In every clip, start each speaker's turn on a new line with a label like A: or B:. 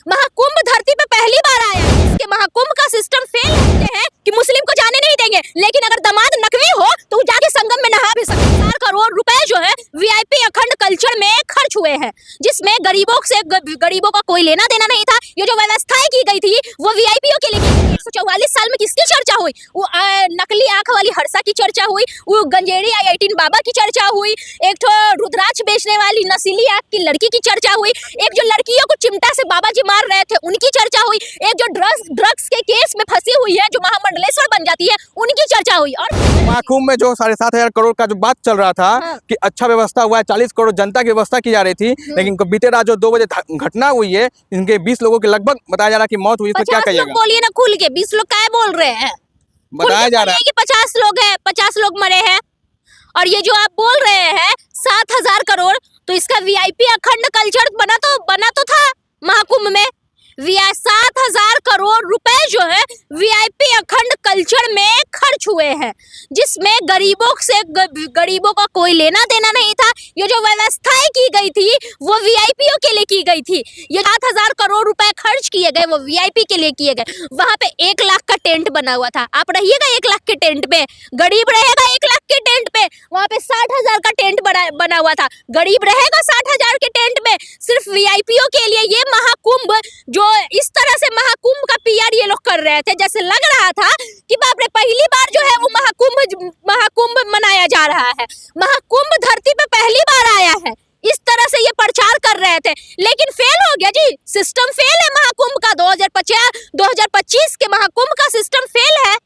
A: महाकुंभ धरती पे पहली बार आया है। इसके महाकुंभ का सिस्टम फेल होते हैं कि मुस्लिम को जाने नहीं देंगे, लेकिन अगर दामाद नकवी हो तो जाके संगम में नहा भी सकते। 4 करोड़ रुपए जो है वीआईपी अखंड कल्चर में खर्च हुए हैं, जिसमें गरीबों का कोई लेना देना नहीं था। ये जो व्यवस्थाएं की गई थी वो वीआईपीओ के लिए। 144 साल में किसकी चर्चा हुई? वो नकली आंख वाली हर्षा की चर्चा हुई, वो गंजेड़ी आई बाबा की चर्चा हुई, एक तो रुद्राक्ष बेचने वाली नसीली आंख की लड़की की चर्चा हुई, एक जो लड़कियों को चिमटा से बाबा जी मार रहे थे उनकी चर्चा हुई, एक जो ड्रग्स के केस में फंसी हुई है जो महामंडलेश्वर बन जाती है उनकी चर्चा हुई। और
B: महाकुंभ में जो 7,500 करोड़ का जो बात चल रहा था कि अच्छा व्यवस्था हुआ है, 40 करोड़ जनता की व्यवस्था की जा रही थी, लेकिन बीते रात जो 2 बजे घटना हुई है, इनके 20 लोगों के लगभग बताया जा रहा है कि मौत हुई। तो क्या कहिएगा?
A: बोलिए ना खुल के, 20 लोग क्या बोल रहे हैं?
B: बताया जा रहा है
A: कि 50 लोग हैं, 50 लोग मरे हैं। और ये जो आप बोल रहे हैं 7,000 करोड़, तो इसका वीआईपी अखंड कल्चर बना तो था महाकुंभ में। 7,000 करोड़ रुपए जो है वीआईपी अखंड कल्चर में खर्च हुए हैं, जिसमें गरीबों का कोई लेना देना नहीं था। ये जो व्यवस्थाएं की गई थी वो वीआईपीओ के लिए की गई थी। ये 7,000 करोड़ रुपए खर्च किए गए वो वीआईपी के लिए किए गए। वहां पे 1 लाख का टेंट बना हुआ था। आप रहिएगा 1 लाख के टेंट पे, गरीब रहेगा 1 लाख के टेंट पे। वहां पे 60,000 का टेंट बना हुआ था, गरीब रहेगा 60,000 के टेंट में, सिर्फ वीआईपीओ के लिए। ये महाकुंभ जो इस तरह से महाकुंभ का पीआर ये लोग कर रहे थे, जैसे लग रहा था कि बाप रे पहली बार जो है वो महाकुंभ मनाया जा रहा है। महाकुंभ धरती पे पहली बार आया है, इस तरह से ये प्रचार कर रहे थे, लेकिन फेल हो गया जी। सिस्टम फेल है महाकुंभ का। 2025 के महाकुंभ का सिस्टम फेल है।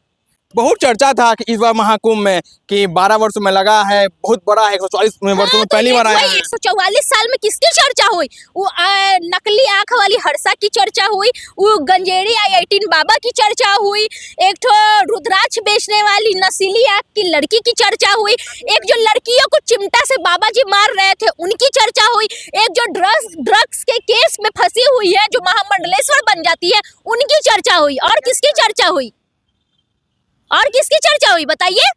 B: बहुत चर्चा था कि इस बार महाकुंभ में कि 12 वर्ष में लगा है, बहुत बड़ा है, 144 वर्षों में पहली बार आया है।
A: 144 साल में किसकी चर्चा हुई? वो नकली आंख वाली हर्षा की चर्चा हुई, वो गंजेड़ी आई बाबा की चर्चा हुई, एक तो रुद्राक्ष बेचने वाली नसीली आंख की लड़की की चर्चा हुई, एक जो लड़कियों को चिमटा से बाबा जी मार रहे थे उनकी चर्चा हुई, एक जो ड्रग्स के केस में फंसी हुई है जो महामंडलेश्वर बन जाती है उनकी चर्चा हुई। और किसकी चर्चा हुई? और किसकी चर्चा हुई बताइए?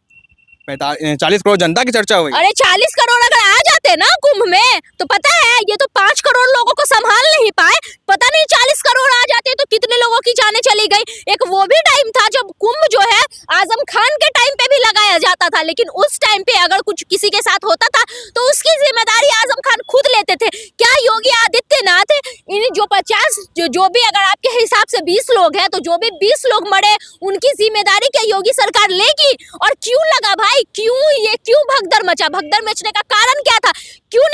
B: 40 करोड़ जनता की चर्चा हुई।
A: अरे 40 करोड़ अगर आ जाते ना कुंभ में तो पता है ये तो 5 करोड़ लोगों को संभाल नहीं पाए। पता नहीं 40 करोड़ आ जाते तो कितने लोगों की जाने चली गई। एक वो भी टाइम था जब कुंभ जो है आजम खान के टाइम पे भी लगाया जाता था, लेकिन उस टाइम पे अगर कुछ किसी के साथ होता था तो उसकी जिम्मेदारी आजम खान खुद लेते थे। क्या योगी आदित्यनाथ इन जो 50 जो भी अगर आपके हिसाब से 20 लोग हैं तो जो भी 20 लोग मरे उनकी जिम्मेदारी क्या योगी सरकार लेगी? और क्यों लगा भाई? क्यों भगदड़ मचा? भगदड़ मचने का कारण क्या था? क्यों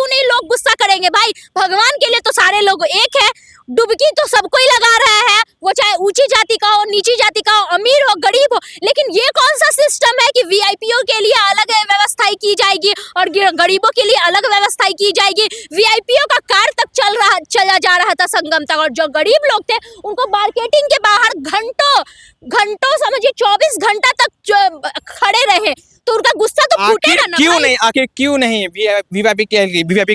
A: नहीं लोग गुस्सा करेंगे भाई? भगवान के लिए तो सारे लोग एक है। डुबकी तो सबको ही लगा रहा है, वो चाहे ऊंची जाति का हो, नीची जाति का हो, अमीर हो, गरीब हो। लेकिन ये कौन सा सिस्टम है कि वीआईपीओ के लिए अलग व्यवस्थाएं की जाएगी और गरीबों के लिए अलग व्यवस्थाएं की जाएगी? वीआईपीओ का कार तक चला जा रहा था संगम तक, और जो गरीब लोग थे उनको मार्केटिंग के बाहर घंटों समझिए 24 घंटा तक खड़े रहे, तो उनका गुस्सा तो फूटेगा ना।
B: आखिर क्यों नहीं वीआईपी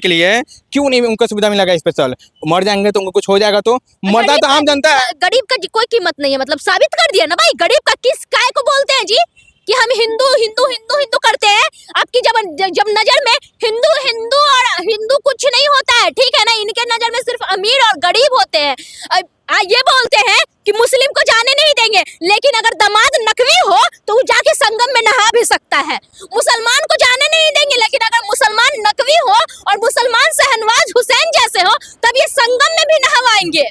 B: के लिए क्यों नहीं उनको सुविधा मिलेगा स्पेशल? मर जाएंगे तो उनको कुछ हो जाएगा तो मरदा तो आम जनता है।
A: गरीब का कोई कीमत नहीं है, मतलब साबित कर दिया ना भाई। गरीब का किस काय को बोलते हैं जी कि हम हिंदू करते हैं? आपकी जब नजर में हिंदू कुछ नहीं होता है, ठीक है ना? इनके नजर में सिर्फ अमीर और गरीब होते हैं। ये बोलते हैं कि मुस्लिम को जाने नहीं देंगे, लेकिन अगर दामाद नकवी हो तो वो जाके संगम में नहा भी सकता है। मुसलमान को जाने नहीं देंगे, लेकिन अगर मुसलमान नकवी हो और मुसलमान शहनवाज हुसैन जैसे हो तब ये संगम में भी नहवाएंगे।